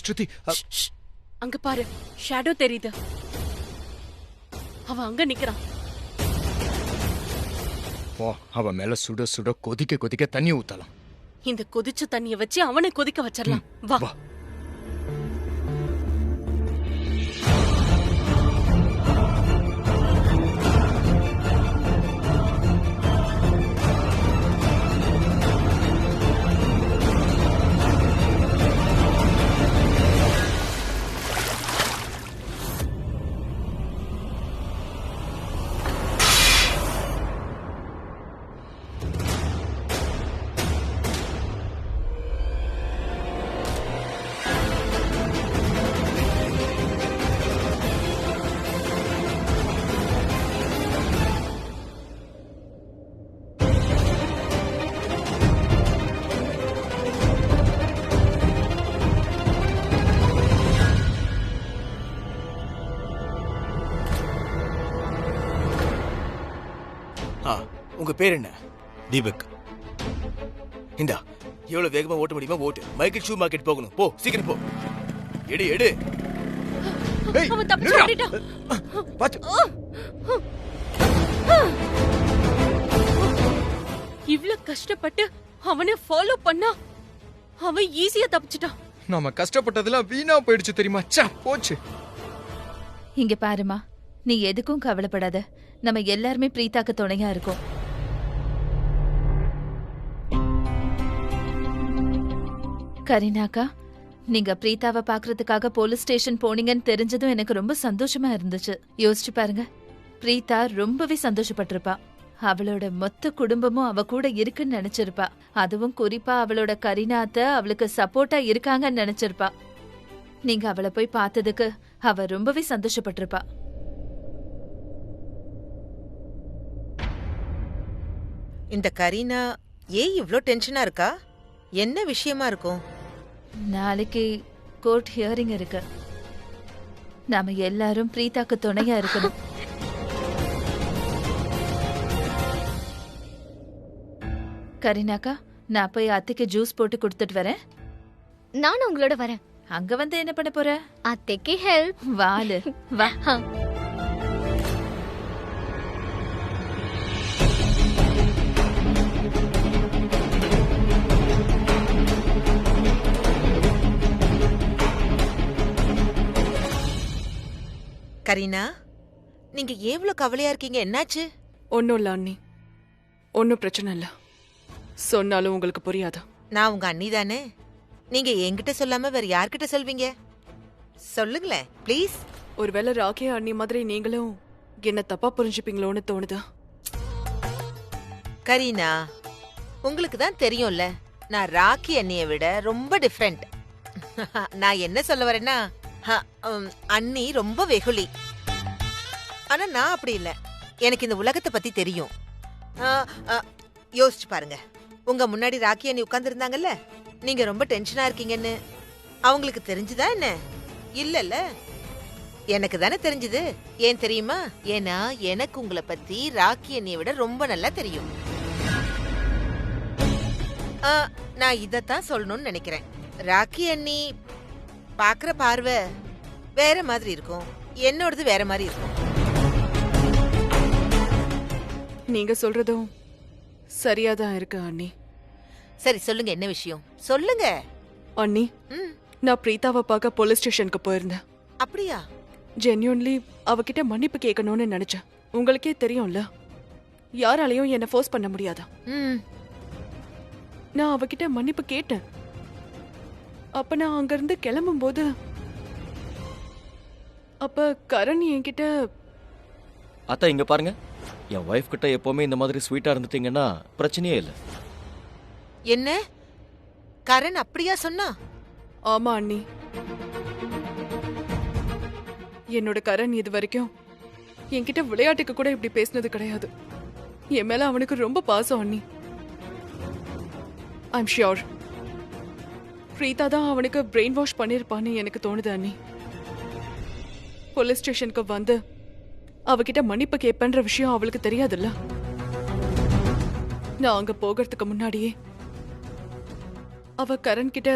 ஸ்ருதி அங்க பாரு, ஷேடோ தெரியுது. அவன் அங்க நிக்கிறான். அவன் மேல சுட சுட கொதிக்க கொதிக்க தண்ணி ஊத்தலாம். இந்த கொதிச்ச தண்ணிய வச்சு அவனை கொதிக்க வச்சிடலாம். வா. உங்க பேர் என்ன? தீபக். இந்தா, எவ்வளவு வேகமா ஓட்ட முடியுமா ஓட்டு. மைக்கேல் ஷூ மார்க்கெட் போகணும். போ, சீக்கிரம் போ. எடு எடு. அவன் தப்பிச்சு ஓடிட்டான். பாத்து. இவ்ளோ கஷ்டப்பட்டு அவனை ஃபாலோ பண்ணா அவன் ஈஸியா தப்பிச்சிட்டான். நாம கஷ்டப்பட்டதெல்லாம் வீணா போயிடுச்சு தெரியுமா? போச்சு. இங்க பாருமா, நீ எதுக்கும் கவலைப்படாத. நம்ம எல்லாருமே பிரீதாக்கு துணையா இருக்கோம். கரீனாக்கா, நீங்க பிரீதாவை பாக்குறதுக்காக போலீஸ் ஸ்டேஷன் போனீங்கன்னு தெரிஞ்சதும் எனக்கு ரொம்ப சந்தோஷமா இருந்துச்சு. யோசிச்சு பாருங்க, பிரீதா ரொம்பவே சந்தோஷப்பட்டிருப்பா. அவளோட மொத்த குடும்பமும் அவ கூட இருக்குன்னு நினைச்சிருப்பா. அதுவும் குறிப்பா அவளோட கரீனாத்த அவளுக்கு சப்போர்ட்டா இருக்காங்கன்னு நினைச்சிருப்பா. நீங்க அவளை போய் பார்த்ததுக்கு அவ ரொம்பவே சந்தோஷப்பட்டிருப்பா. இந்த கரீனா ஏன் இவ்ளோ டென்ஷனா இருக்கா? என்ன விஷயமா இருக்கும்? நாளைக்கு கோர்ட் ஹியரிங் இருக்கு. நாம எல்லாரும் பிரீதாக்கு துணையா இருக்கணும். கரீனாக்கா, நான் போய் அத்தைக்கு ஜூஸ் போட்டு கொடுத்துட்டு வரேன். நானும் உங்களோட வரேன். அங்க வந்து என்ன பண்ண போற? அத்தைக்கு ஹெல்ப். வாலு வா. கரீனா, நீங்க எவ்வளவு கவலையா இருக்கீங்க? என்னாச்சு? ஒன்னும் இல்ல அண்ணி, ஒன்னும் பிரச்சனை இல்ல. சொன்னாலும் உங்களுக்கு புரியாது. நான் உங்க அண்ணி தானே. நீங்க என்கிட்ட சொல்லாம வேற யார்கிட்ட சொல்வீங்க? சொல்லுங்களேன் ப்ளீஸ். ஒருவேளை ராக்கே அண்ணி மாதிரி நீங்களும் என்ன தப்பா புரிஞ்சுப்பீங்களோன்னு தோணுதா? கரீனா, உங்களுக்கு தான் தெரியும்ல, நான் ராக்கி அண்ணியை விட ரொம்ப டிஃப்ரெண்ட். நான் என்ன சொல்ல வரேன்னா, அண்ணி ரொம்ப வெகுளி. ஆனா நான் அப்படி இல்ல. எனக்கு இந்த உலகத்தை பத்தி தெரியும். யோசிச்சு பாருங்க, உங்க முன்னாடி ராக்கி அண்ணி உட்கார்ந்து இருந்தாங்கல்ல, நீங்க ரொம்ப டென்ஷனா இருக்கீங்கன்னு அவங்களுக்கு தெரிஞ்சுதா என்ன? இல்லல்ல, எனக்கு தானே தெரிஞ்சது. ஏன் தெரியுமா? ஏன்னா எனக்கு உங்களை பத்தி ராக்கி அண்ணியை விட ரொம்ப நல்லா தெரியும். நான் இதத்தான் சொல்லணும்னு நினைக்கிறேன். ராக்கி அண்ணி பாக்குற பார்வை வேற மாதிரி இருக்கும், என்னோடது வேற மாதிரி இருக்கும். நீங்க சொல்றதும் சரியாதான் இருக்கு அண்ணி. சரி சொல்லுங்க, என்ன விஷயம் சொல்லுங்க. அண்ணி, நான் பிரீதாவை பார்க்க போலீஸ் ஸ்டேஷனுக்கு போயிருந்தேன். அப்படியா? ஜென்யூன்லி அவகிட்ட மன்னிப்பு கேட்கணும்னு நினைச்சேன். உங்களுக்கே தெரியும்ல, யாராலையும் என்ன ஃபோர்ஸ் பண்ண முடியாதா? நான் அவகிட்ட மன்னிப்பு கேட்டேன். அப்ப நான் அங்கிருந்து கிளம்பும் போது அப்ப கரண் என்கிட்ட, அத்தா இங்க பாருங்க, என் வைஃப் கிட்ட எப்பவுமே இந்த மாதிரி ஸ்வீட்டா இருந்துட்டீங்கன்னா பிரச்சனையே இல்லை. என்ன கரண் அப்படியா சொன்னா? ஆமா அண்ணி, என்னோட கரண் இது வரைக்கும் என்கிட்ட விளையாட்டுக்கு கூட இப்படி பேசினது கிடையாது. என் மேல அவனுக்கு ரொம்ப பாசம் அண்ணி. ஐம் ஷியோர் பிரீதா தான் அவனுக்கு பிரெயின் வாஷ் பண்ணிருப்பான்னு எனக்கு தோணுது அண்ணி. போலீஸ் ஸ்டேஷனுக்கு வந்து அவகிட்ட மன்னிப்பு கேட்பேன்ற விஷயம் அவளுக்கு தெரியாதுல்ல. நான் அங்க போகிறதுக்கு முன்னாடியே அவ கரண் கிட்ட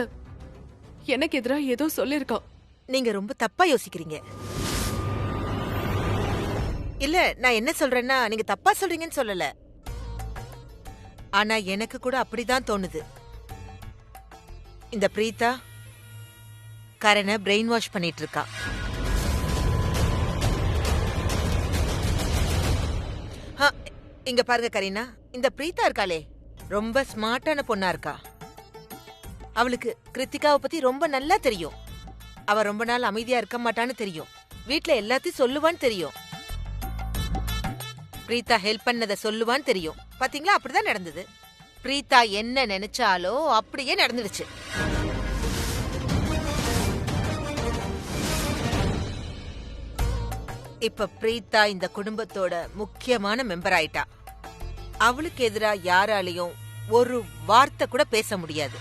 எனக்கு எதிரா ஏதோ சொல்லிருக்கா. நீங்க ரொம்ப தப்பா யோசிக்கிறீங்க. இல்ல, நான் என்ன சொல்றேன்னா நீங்க தப்பா சொல்றீங்கன்னு சொல்லல. ஆனா எனக்கு கூட அப்படிதான் தோணுது. இந்த பிரீதா கரணை பிரெயின் வாஷ் பண்ணிட்டு இருக்கா. இங்க பாருங்க கரீனா, இந்த பிரீதா இருக்காளே ரொம்ப ஸ்மார்ட்டான பொண்ணா இருக்கா. அவளுக்கு கிருத்திகாவை பத்தி ரொம்ப நல்லா தெரியும். அவ ரொம்ப நாள் அமைதியா இருக்க மாட்டான்னு தெரியும். வீட்ல எல்லாத்தையும் சொல்லுவான்னு தெரியும். பிரீதா ஹெல்ப் பண்ணத சொல்லுவான்னு தெரியும். பாத்தீங்களா, அப்படிதான் நடந்தது. பிரீதா என்ன நினைச்சாலோ அப்படியே நடந்துடுச்சு. இப்ப பிரீதா இந்த குடும்பத்தோட முக்கியமான மெம்பர் ஆயிட்டா. அவளுக்கு எதிரா யாராலையும் ஒரு வார்த்தை கூட பேச முடியாது.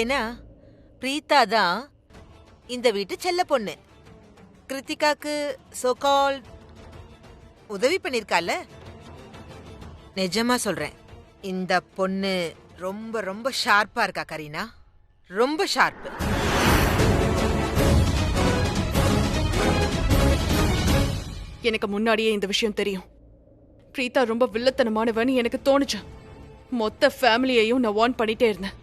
ஏன்னா பிரீதா தான் இந்த வீட்டு செல்ல பொண்ணு. கிருத்திகாக்கு சோகால் உதவி பண்ணிருக்கால. நிஜமா சொல்றேன், இந்த பொண்ணு ரொம்ப ரொம்ப ஷார்ப்பா இருக்கா கரீனா, ரொம்ப ஷார்ப்பு. எனக்கு முன்னாடியே இந்த விஷயம் தெரியும். பிரீதா ரொம்ப வில்லத்தனமானவன்னு எனக்கு தோணுச்சு. மொத்த ஃபேமிலியையும் நான் வார்ன் பண்ணிட்டே இருந்தேன்.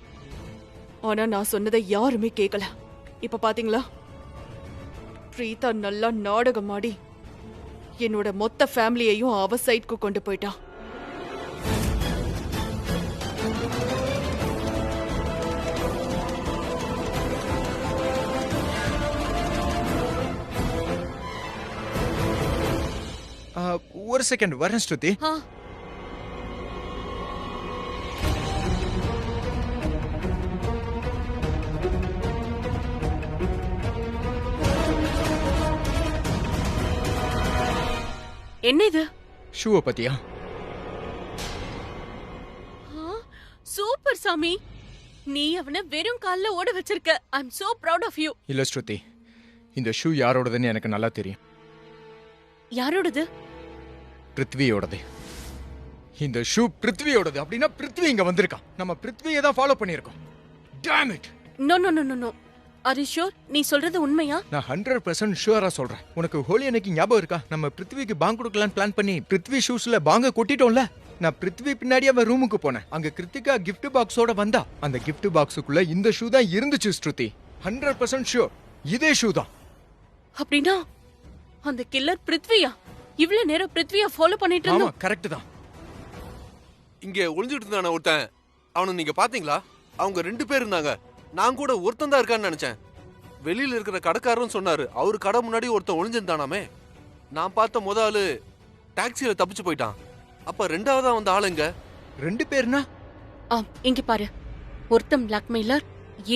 ஆனா நான் சொன்னதை யாருமே கேட்கல. இப்ப பாத்தீங்களா, பிரீதா நல்லா நாடகம் ஆடி என்னோட மொத்த ஃபேமிலியையும் அவ சைட்க்கு கொண்டு போயிட்டா. ஒரு செகண்ட் வரேன் ஸ்ருதி. என்ன இது? ஷூவை பத்தியா? சூப்பர் சாமி, நீ அவனை வெறும் கால்ல ஓட வச்சிருக்க. I am so proud of you. இல்ல ஸ்ருதி, இந்த ஷூ யாரோடதுன்னு எனக்கு நல்லா தெரியும். யாரோடது? பிருத்வியோடது. இந்த ஷூ பிருத்வியோடது. அப்படின்னா பிருத்வி இங்க வந்திருக்கான். நம்ம பிருத்வியை தான் ஃபாலோ பண்ணியிருக்கோம். Damn it. No no no no no. Are you sure? நீ சொல்றது உண்மையா? நான் 100% ஷூரா சொல்றேன். உனக்கு ஹோலி அன்னைக்கு ஞாபகம் இருக்கா? நம்ம பிருத்விக்கு பாங் கொடுக்கலான்னு பிளான் பண்ணி பிருத்வி ஷூஸ்ல பாங்க கொட்டிட்டோம்ல. நான் பிருத்வி பின்னாடி அவன் ரூமுக்கு போனேன். அங்க கிருத்திகா கிஃப்ட் பாக்ஸோட வந்தா. அந்த கிஃப்ட் பாக்ஸுக்குள்ள இந்த ஷூ தான் இருந்துச்சு ஸ்ருதி. 100% ஷூர் இதே ஷூ தான். அப்படின்னா அந்த கில்லர் பிருத்வியா? இவ்வளவு நேரம் பிருத்வியா ஃபாலோ பண்ணிட்டு ஆமா, இருந்தோம். கரெக்ட் தான். இங்க ஒளிஞ்சிட்டு இருந்தானே ஒருத்தன், அவனை நீங்க பாத்தீங்களா? அவங்க 2 பேர் இருந்தாங்க. நான் கூட ஒருத்தன் தான் இருக்கான்னு நினைச்சேன். வெளியில இருக்கிற கடைக்காரரும் சொன்னாரு, அவரு கடை முன்னாடி ஒருத்தன் ஒளிஞ்சிருந்தானாமே. நான் பார்த்த முதல் டாக்ஸியில தப்பிச்சு போயிட்டான். அப்ப 2ஆவதா வந்த ஆளுங்க 2 பேர்னா? இங்க பாரு, ஒருத்தன் பிளாக்மெயிலர்,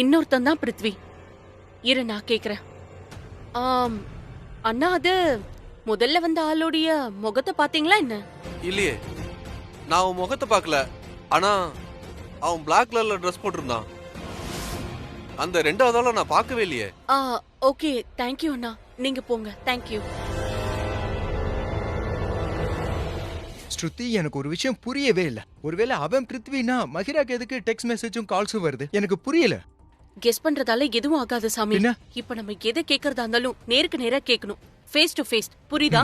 இன்னொருத்தன் தான் பிருத்வி. இரு நான் கேக்குறேன். அண்ணா, அது முதல்ல வந்த ஆளுடைய முகத்தை பாத்தீங்களா என்ன? இல்லையே, நான் அவன் முகத்தை பார்க்கல. ஆனா அவன் பிளாக் கலர்ல ட்ரெஸ் போட்டிருந்தான். அந்த 2ஆவது ஆளை நான் பார்க்கவே இல்லையே. ஓகே, தேங்க்யூ அண்ணா, நீங்க போங்க. தேங்க்யூ. ஸ்ருதி, எனக்கு ஒரு விஷயம் புரியவே இல்ல. ஒருவேளை அவன் பிருத்வினா மகிராக்கு எதுக்கு டெக்ஸ்ட் மெசேஜும் கால்ஸும் வருது? எனக்கு புரியல. கெஸ் பண்றதால எதுவும் ஆகாது சாமி. என்ன? இப்ப நம்ம எதை கேக்குறதா இருந்தாலும் நேருக்கு நேரா கேட்கணும். Face to face. புரியுதா?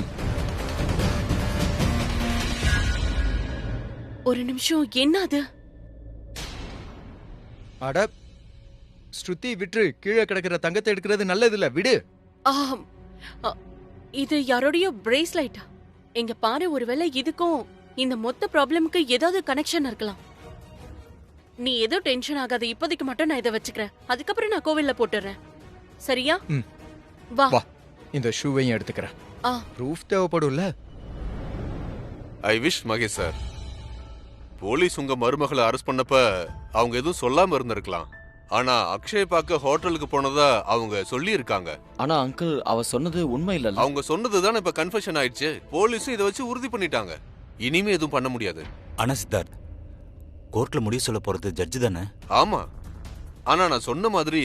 ஒரு நிமிஷம், என்ன அது? அட ஸ்ருதி, விட்டு கீழே கிடக்கிற தங்கத்தை எடுக்கிறது நல்லது இல்ல, விடு. இது யாரோடைய பிரேஸ்லைட்டா? எங்க பாரு, ஒருவேளை இதுக்கும் இந்த மொத்த ப்ராப்ளமுக்கு ஏதாவது கனெக்ஷன் இருக்கலாம். நீ ஏதோ டென்ஷன் ஆகாத. இப்போதைக்கு மட்டும் நான் இதை வச்சுக்கிறேன். அதுக்கப்புறம் நான் கோவில்ல போட்டுறேன். சரியா? வா, இந்த ஷூவையும் எடுத்துக்கிறேன். ப்ரூஃப் தேவைப்படும்ல. I wish Mahesh sir, police உங்க மருமகளை அரெஸ்ட் பண்ணப்ப அவங்க எதுவும் சொல்லாம இருந்திருக்கலாம். ஆனா அக்ஷய் பார்க்க ஹோட்டலுக்கு போனதா அவங்க சொல்லி இருக்காங்க. ஆனா அங்கிள், அவ சொன்னது உண்மை இல்ல. அவங்க சொன்னதுதான் இப்ப கன்ஃபெஷன் ஆயிடுச்சு. போலீஸும் இதை வச்சு உறுதி பண்ணிட்டாங்க. இனிமே எதுவும் பண்ண முடியாது. ஆனா சித்தார்த், கோர்ட்ல முடிவு சொல்ல போறது ஜட்ஜு தானே? ஆமா, ஆனா நான் சொன்ன மாதிரி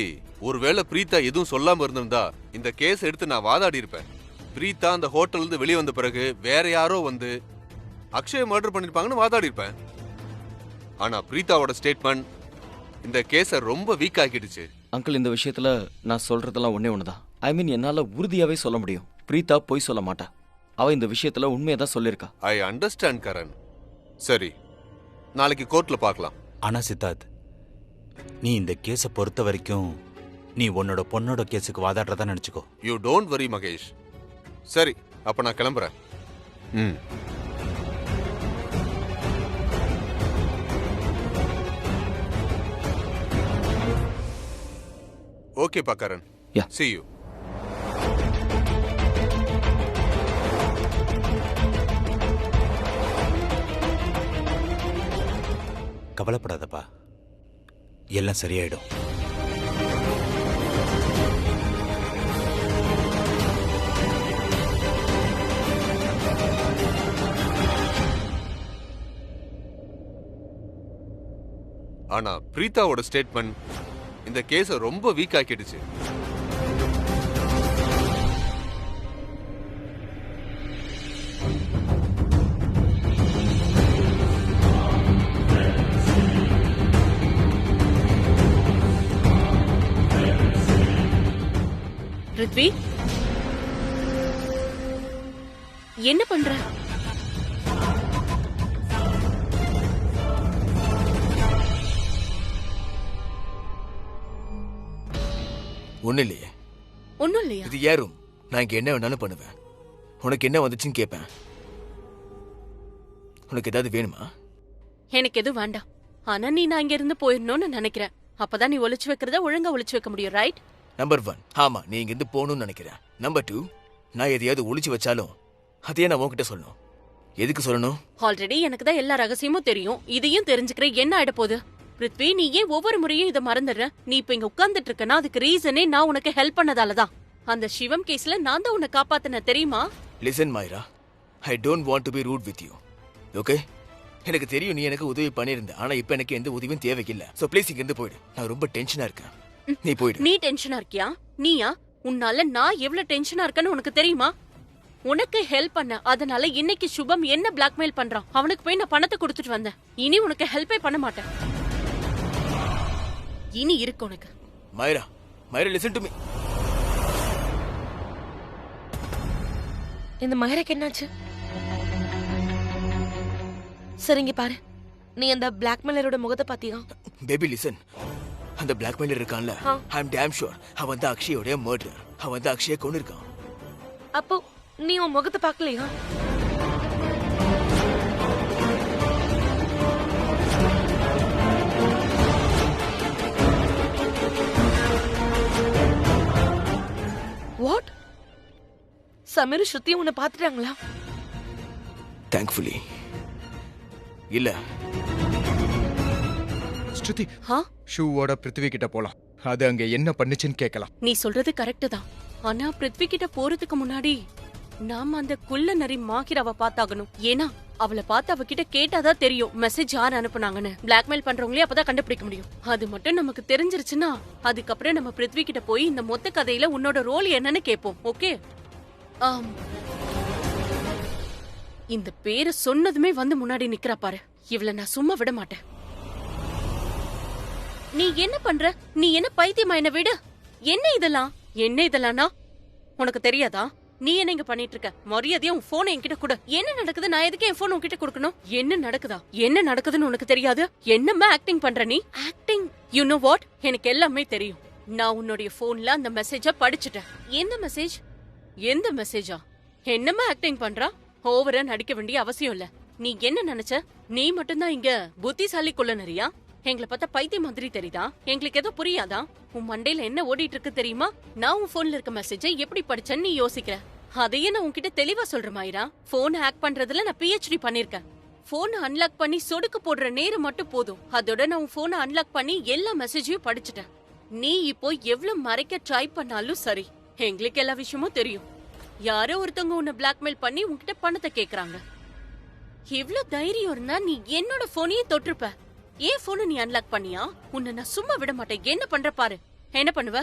ஒருவேளை பிரீதா எதுவும் சொல்லாம இருந்திருந்தா இந்த கேஸ் எடுத்து நான் வாதாடி இருப்பேன். பிரீதா அந்த ஹோட்டல்ல இருந்து வெளியே வந்த பிறகு வேற யாரோ வந்து அக்ஷய் மர்டர் பண்ணிருப்பாங்கன்னு வாதாடி இருப்பேன். ஆனா பிரீதாவோட ஸ்டேட்மெண்ட் இந்த கேஸ ரொம்ப வீக் ஆக்கிடுச்சு. அங்கிள், இந்த விஷயத்துல நான் சொல்றதெல்லாம் ஒண்ணே ஒண்ணுதான். ஐ மீன், என்னால உறுதியாவே சொல்ல முடியும், பிரீதா பொய் சொல்ல மாட்டா. அவ இந்த விஷயத்துல உண்மையை தான் சொல்லிருக்கா. I understand Karan. சரி, நாளைக்கு கோர்ட்ல பார்க்கலாம். ஆனா சித்தார்த், நீ இந்த கேஸை பொறுத்த வரைக்கும் நீ உன்னோட பொண்ணோட கேஸுக்கு வாதாடுறதா நினைச்சுக்கோ. You don't worry Mahesh. சரி, அப்ப நான் கிளம்புறேன். Okay Karan. Yeah. See you. கவலைப்படாதப்பா, எல்லாம் சரியாயிடும். ஆனா பிரீதாவோட ஸ்டேட்மெண்ட் இந்த கேஸ ரொம்ப வீக் ஆக்கிடுச்சு. ரித்வி, என்ன பண்ற? ஒண்ணு இல்லையே. ஒண்ணும் இல்லையா? இது ஏன் ரூம். நான் இங்க என்ன வேணாலும் பண்ணுவேன். உனக்கு என்ன வந்துச்சுன்னு கேட்பேன். உனக்கு ஏதாவது வேணுமா? எனக்கு எதுவும் வேண்டாம். ஆனா நீ நான் இங்க இருந்து போயிடணும்னு நினைக்கிறேன். அப்பதான் நீ ஒளிச்சு வைக்கிறத ஒழுங்கா ஒளிச்சு வைக்க முடியும், ரைட்? நம்பர் 1, ஆமா, நீ இங்க இருந்து போகணும்னு நினைக்கிறேன். நம்பர் 2, நான் எதையாவது ஒளிச்சு வச்சாலும் அதையே நான் உன்கிட்ட சொல்லணும். எதுக்கு சொல்லணும்? ஆல்ரெடி எனக்கு தான் எல்லா ரகசியமும் தெரியும். இதையும் தெரிஞ்சுக்கிறேன். என்ன ஆயிட போகுது? பிருத்வி, நீ ஏன் ஒவ்வொரு முறையும் இதை மறந்துடுற? நீ இப்ப இங்க உட்கார்ந்துட்டு இருக்கனா, அதுக்கு ரீசனே நான் உனக்கு ஹெல்ப் பண்ணதாலதான். அந்த சிவம் கேஸ்ல நான் தான் உன்னை காப்பாத்தின, தெரியுமா? Listen Myra, I don't want to be rude with you. Okay, எனக்கு தெரியும் நீ எனக்கு உதவி பண்ணியிருந்த. ஆனா இப்ப எனக்கு எந்த உதவியும் தேவையில்லை. சோ ப்ளீஸ் இங்க இருந்து போயிடு. நான் ரொம்ப டென்ஷனா இருக்கேன். நீ போயிடு. நீ டென்ஷனா இருக்கியா? நீயா? உன்னால நான் எவ்வளவு டென்ஷனா இருக்கேன்னு உனக்கு தெரியுமா? உனக்கு ஹெல்ப் பண்ண, அதனால இன்னைக்கு சுபம் என்ன பிளாக்மெயில் பண்றான். அவனுக்கு போய் நான் பணத்தை கொடுத்துட்டு வந்தேன். இனி உனக்கு ஹெல்ப்பே பண்ண மாட்டேன். இனி இருக்கு உனக்கு. மைரா, மைரா, லிசன் டு மீ. இந்த மைராக்கு என்னாச்சு? சரிங்க பாரு, நீ அந்த பிளாக்மெயிலரோட முகத்தை பாத்தியா? பேபி லிசன், அந்த பிளாக்மெயிலர் இருக்கான்ல, ஐ அம் டேம் ஷூர் அவன் தான் அக்ஷயோட மர்டர். அவன் தான் அக்ஷயை கொன்னிருக்கான். அப்போ நீ உன் முகத்தை பார்க்கலையா? வாட்? சமீர் ஸ்ருதி உன்னை பாத்துட்டாங்களா? தேங்க்ஃபுல்லி இல்ல. ஸ்ருதி, ஷூவோட பிருத்வி கிட்ட போலாம். அது அங்க என்ன பண்ணுச்சுன்னு கேட்கலாம். நீ சொல்றது கரெக்ட் தான். ஆனா பிருத்வி கிட்ட போறதுக்கு முன்னாடி நாம அந்த குள்ள நரி மாகிராவ பாத்தாகணும். ஏன்னா அவளை பார்த்து அவகிட்ட கேட்டாதான் தெரியும் மெசேஜ் யார் அனுப்புனாங்கன்னு. பிளாக்மெயில் பண்றவங்களே அப்பதான் கண்டுபிடிக்க முடியும். அது மட்டும் நமக்கு தெரிஞ்சிருச்சுன்னா அதுக்கப்புறம் நம்ம பிருத்வி கிட்ட போய் இந்த மொத்த கதையில உன்னோட ரோல் என்னன்னு கேட்போம். ஓகே? இந்த பேரை சொன்னதுமே வந்து முன்னாடி நிக்கிறா பாரு. இவளை நான் சும்மா விட மாட்டேன். நீ என்ன பண்ற? நீ என்ன பைத்தியமா? என்ன விடு. என்ன இதெல்லாம்? என்ன இதெல்லாம்னா உனக்கு தெரியாதா? நீ என்ன இங்க பண்ணிட்டு இருக்க? மரியாதையா உன் போனை என்கிட்ட கொடு. என்ன நடக்குது? நான் எதுக்கு என் போன் உன்கிட்ட கொடுக்கணும்? என்ன நடக்குதா? என்ன நடக்குதுன்னு உனக்கு தெரியாது? என்னமா ஆக்டிங் பண்ற நீ? ஆக்டிங்? You know what? எனக்கு எல்லாமே தெரியும். நான் உன்னுடைய போன்ல அந்த மெசேஜ படிச்சுட்டேன். எந்த மெசேஜ்? எந்த மெசேஜா? என்னமா ஆக்டிங் பண்றா? ஓவரா நடிக்க வேண்டிய அவசியம் இல்ல. நீ என்ன நினைச்ச? நீ மட்டும்தான் இங்க புத்திசாலி கொள்ள நரியா? எங்களை பார்த்தா பைத்திய மாதிரி தெரியுதா? எங்களுக்கு ஏதோ புரியாதா? உன் மண்டையில என்ன ஓடிட்டு இருக்கு தெரியுமா? நான் உன் போன்ல இருக்க மெசேஜை எப்படி படிச்சேன்னு நீ யோசிக்கிற. அதையே நான் உன்கிட்ட தெளிவா சொல்றேன் மாயிரா. போன் ஹேக் பண்றதுல நான் PhD பண்ணிருக்கேன். போன் அன்லாக் பண்ணி சொடுக்கு போடுற நேரம் மட்டும் போதும். அதோட நான் உன் போனை அன்லாக் பண்ணி எல்லா மெசேஜையும் படிச்சுட்டேன். நீ இப்போ எவ்வளவு மறைக்க ட்ரை பண்ணாலும் சரி, எங்களுக்கு எல்லா விஷயமும் தெரியும். யாரோ ஒருத்தவங்க உன்னை பிளாக்மெயில் பண்ணி உன்கிட்ட பணத்தை கேக்குறாங்க. இவ்ளோ தைரியம் இருந்தா நீ என்னோட போனையே தொட்டிருப்ப. ஏன் போனை நீ அன்லாக் பண்ணியா? உன்னை நான் சும்மா விட மாட்டேன். என்ன பண்ற பாரு. என்ன பண்ணுவ?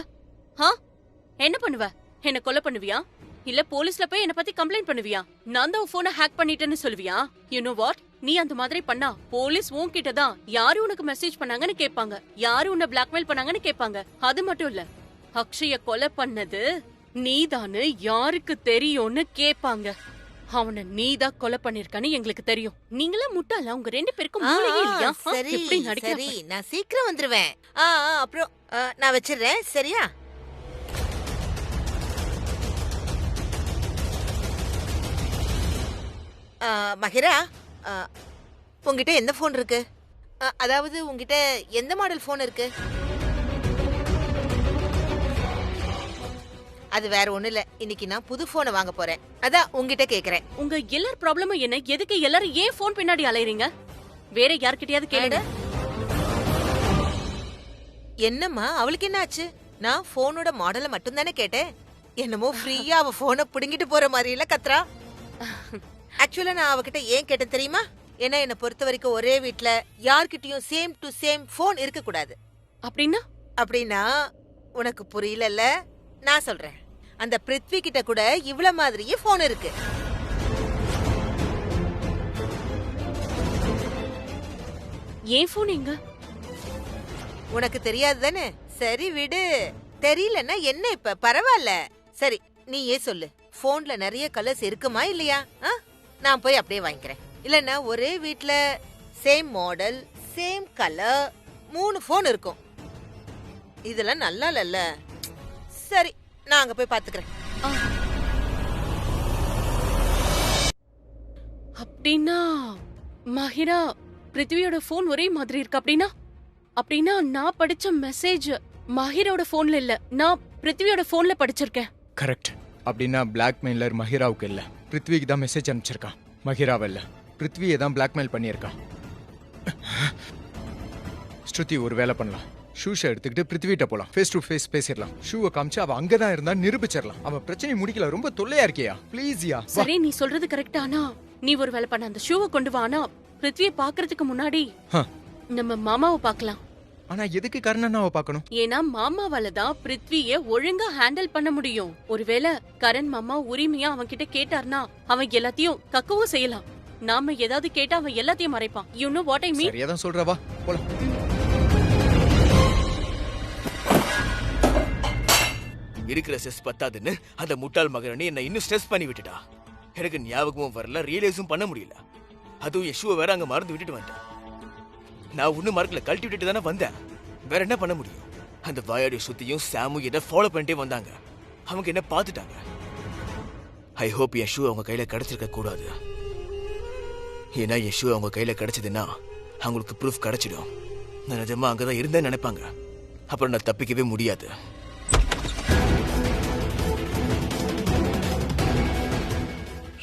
என்ன பண்ணுவ? என்ன கொலை பண்ணுவியா? இல்ல போலீஸ்ல போய் என்ன பத்தி கம்ப்ளைண்ட் பண்ணுவியா? நான் தான் உன் போனை ஹேக் பண்ணிட்டேன்னு சொல்லுவியா? யூ நோ வாட், நீ அந்த மாதிரி பண்ணா போலீஸ் உன்கிட்ட தான் யாரு உனக்கு மெசேஜ் பண்ணாங்கன்னு கேட்பாங்க, யாரு உன்னை பிளாக்மெயில் பண்ணாங்கன்னு கேட்பாங்க. அது மட்டும் இல்ல, அக்ஷய கொலை பண்ணது நீதான்னு யாருக்கு தெரியும்னு கேட்பாங்க. அவனை நீதான் கொலை பண்ணிருக்கான்னு எங்களுக்கு தெரியும். நீங்களா முட்டாளா? உங்க 2 பேருக்கும் மூளையே இல்லையா? சரி எப்படி நடிக்கிற சரி, நான் சீக்கிரம் வந்துருவேன். அப்புறம் நான் வச்சிடுறேன், சரியா? மகிரா, உங்ககிட்ட எந்த ஃபோன் இருக்கு? அதாவது உங்ககிட்ட எந்த மாடல் ஃபோன் இருக்கு? அது வேற ஒண்ணு இல்ல, இன்னைக்கு நான் புது போனை வாங்க போறேன், அதான் உங்ககிட்ட கேக்குறேன். உங்க எல்லார் ப்ராப்ளமும் என்ன? எதுக்கு எல்லாரும் ஏன் போன் பின்னாடி அலையறீங்க? வேற யார்கிட்டயாவது கேளுங்க. என்னம்மா அவளுக்கு என்ன ஆச்சு? நான் போனோட மாடலை மட்டும் தானே கேட்டேன். என்னமோ ஃப்ரீயா அவ போனை புடுங்கிட்டு போற மாதிரி இல்ல கத்ரா. ஆக்சுவலா நான் அவகிட்ட ஏன் கேட்டேன் தெரியுமா? ஏன்னா என்னை பொறுத்த வரைக்கும் ஒரே வீட்ல யார்கிட்டயும் சேம் டு சேம் போன் இருக்க கூடாது. அப்படின்னா? அப்படின்னா உனக்கு புரியலல்ல, நான் சொல்றேன். அந்த பிருத்வி கிட்ட கூட இவ்ள மாதிரியே போன் இருக்கு. ஏன் போன் எங்க? உனக்கு தெரியாது தானே? சரி விடு, தெரியலன்னா என்ன இப்ப, பரவாயில்ல. சரி நீயே சொல்லு, போன்ல நிறைய கலர்ஸ் இருக்குமா இல்லையா? நான் போய் அப்படியே வாங்கிக்கிறேன். இல்லன்னா ஒரே வீட்ல same model same colour 3 phone இருக்கும். இதெல்லாம் நல்லா இல்ல. சரி நான் அங்க போய் பாத்துக்கிறேன். அப்படின்னா மஹிரா பிருத்வியோட போன் ஒரே மாதிரி இருக்கு. அப்படின்னா நான் படிச்ச மெசேஜ் மஹிரோட போன்ல இல்ல, நான் பிருத்வியோட போன்ல படிச்சிருக்கேன். கரெக்ட். அப்படின்னா பிளாக்மெயிலர் மஹிராவுக்கு இல்ல, பிருத்விக்கு தான் மெசேஜ் அனுப்பிச்சிருக்கான். மஹிராவை இல்ல, பிருத்வியை தான் பிளாக்மெயில் பண்ணியிருக்கான். ஸ்ருதி ஒரு வேலை பண்ணலாம், ஷூஷை எடுத்துக்கிட்டு பிருத்விட்ட போலாம், ஃபேஸ் டு ஃபேஸ் பேசிடலாம். ஷூவை காமிச்சு அவ அங்கதான் இருந்தா நிரூபிச்சிடலாம். அவன் பிரச்சனை முடிக்கல, ரொம்ப தொல்லையா இருக்கியா, ப்ளீஸ்யா. சரி நீ சொல்றது கரெக்ட். ஆனா நீ ஒரு வேலை பண்ண, அந்த ஷூவை கொண்டு வா. ஆனா பிருத்வியை பாக்குறதுக்கு முன்னாடி நம்ம மாமாவை பார்க்கலாம். ஆனா எதுக்கு கர்ணனாவை பார்க்கணும்? ஏன்னா மாமாவால தான் பிருத்வியை ஒழுங்கா ஹேண்டில் பண்ண முடியும். ஒருவேளை கரண் மாமா உரிமையா அவன் கிட்ட கேட்டார்னா அவன் எல்லாத்தையும் கக்கவும் செய்யலாம். நாம ஏதாவது கேட்டா அவன் எல்லாத்தையும் மறைப்பான். யூ நோ வாட் ஐ மீன்? சரியா தான் சொல்றவா, போலாம். இருக்கிற ஸ்ட்ரெஸ் பத்தாதுன்னு அந்த முட்டாள் மகனே என்ன இன்னும் ஸ்ட்ரெஸ் பண்ணி விட்டுட்டா. எனக்கு ஞாபகமும் வரல, ரியலைஸும் பண்ண முடியல. அதுவும் யஷுவை வேற அங்க மறந்து விட்டுட்டு வந்துட்டேன். நான் ஒன்னும் மறக்கல, கழட்டி விட்டுட்டு தானே வந்தேன். வேற என்ன பண்ண முடியும்? அந்த வாயாடி சுத்தியும் சாமும் என்ன ஃபாலோ பண்ணிட்டே வந்தாங்க. அவங்க என்ன பார்த்துட்டாங்க. ஐ ஹோப் யஷு அவங்க கையில கிடைச்சிருக்க கூடாது. ஏன்னா யஷு அவங்க கையில கிடைச்சதுன்னா அவங்களுக்கு ப்ரூஃப் கிடைச்சிடும். நான் நிஜமா அங்கதான் இருந்தேன்னு நினைப்பாங்க. அப்புறம் நான் தப்பிக்கவே முடியாது.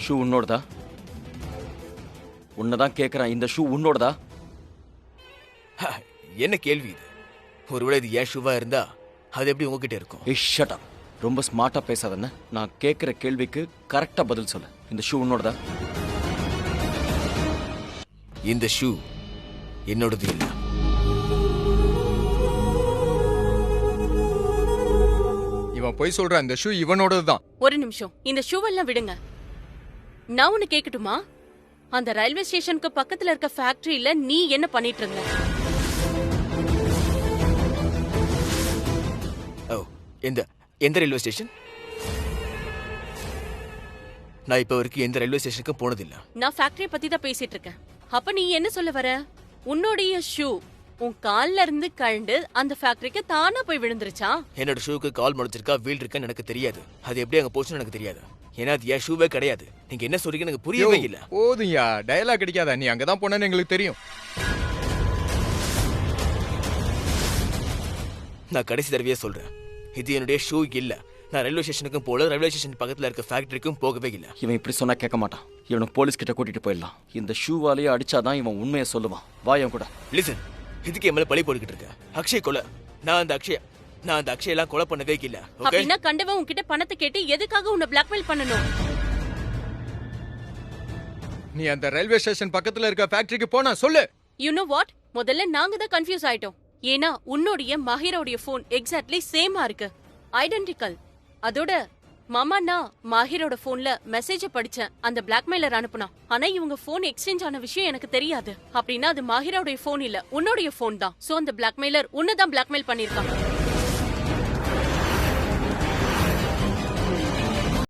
ஷூ உன்னோடதா? உன்னதான் கேக்குறான், இந்த ஷூ உன்னோடதா? என்ன கேள்வி இது? ஒருவேளை இது ஏன் ஷூவா இருந்தா அது எப்படி உங்ககிட்ட இருக்கும்? Shut up. ரொம்ப ஸ்மார்ட்டா பேசாதன்னு. நான் கேக்குற கேள்விக்கு கரெக்டா பதில் சொல்லு. இந்த ஷூ உன்னோடதா? இந்த ஷூ என்னோடது இல்ல. இவன் போய் சொல்றான், இந்த ஷூ இவனோடதுதான். ஒரு நிமிஷம், இந்த ஷூவெல்லாம் விடுங்க. நான் ஒன்னு கேக்கட்டுமா? அந்த ரயில்வே ஸ்டேஷனுக்கு பக்கத்துல இருக்க ஃபேக்டரியில நீ என்ன பண்ணிட்டு இருந்த? எந்த ரயில்வே ஸ்டேஷன்? நான் இப்ப வரைக்கும் எந்த ரயில்வே ஸ்டேஷனுக்கு போனதில்லை. நான் ஃபேக்டரி பத்தி தான் பேசிட்டு இருக்கேன். அப்ப நீ என்ன சொல்ல வர? உன்னுடைய ஷூ உன் கால்ல இருந்து கழண்டு அந்த ஃபேக்டரிக்கு தானா போய் விழுந்துருச்சா? என்னோட ஷூக்கு கால் முடிச்சிருக்கா, வீல் இருக்கான்னு எனக்கு தெரியாது. அது எப்படி அங்க போச்சுன்னு எனக்கு தெரியாது. ஏன்னா அது என் ஷூவே கிடையாது. நீங்க என்ன சொல்றீங்க எனக்கு புரியவே இல்ல. போதும்யா, டயலாக் கிடைக்காதா? நீ அங்கதான் போனேன்னு எங்களுக்கு தெரியும். நான் கடைசி தடவையே சொல்றேன், இது என்னுடைய ஷூ இல்ல. நான் ரயில்வே ஸ்டேஷனுக்கும் போல, ரயில்வே ஸ்டேஷன் பக்கத்துல இருக்க ஃபேக்டரிக்கும் போகவே இல்ல. இவன் இப்படி சொன்னா கேட்க மாட்டான். இவனை போலீஸ் கிட்ட கூட்டிட்டு போயிடலாம். இந்த ஷூவாலேயே அடிச்சாதான் இவன் உண்மையை சொல்லுவான். வாயம் கூட. லிசன், இதுக்கு என் மேல பழி போட்டுக்கிட்டு இருக்க. அக்ஷய் கொலை. நான் அந்த அக்ஷய் எல்லாம் கொலை பண்ணவே இல்ல. அப்படின்னா கண்டவன் உன்கிட்ட பணத்தை கேட்டு எதுக்காக உன்னை பிளாக்மெயில் பண்ணணும்? நீ அந்த ரயில்வே ஸ்டேஷன் பக்கத்துல இருக்க ஃபேக்டரிக்கு போனா சொல்லு. You know what? முதல்ல நாங்க தான் கன்ஃபியூஸ் ஆயிட்டோம். ஏன்னா உன்னுடைய மஹிரோடைய போன் எக்ஸாக்ட்லி சேமா இருக்கு, ஐடென்டிக்கல். அதோட மாமா நான் மாஹிரோட போன்ல மெசேஜ படிச்சேன். அந்த பிளாக்மெயிலர் அனுப்புனா. ஆனா இவங்க போன் எக்ஸ்சேஞ்ச் ஆன விஷயம் எனக்கு தெரியாது. அப்படின்னா அது மாஹிரோட போன் இல்ல, உன்னோட போன் தான். சோ அந்த பிளாக்மெயிலர் உன்னதான் பிளாக்மெயில் பண்ணிருக்கான்.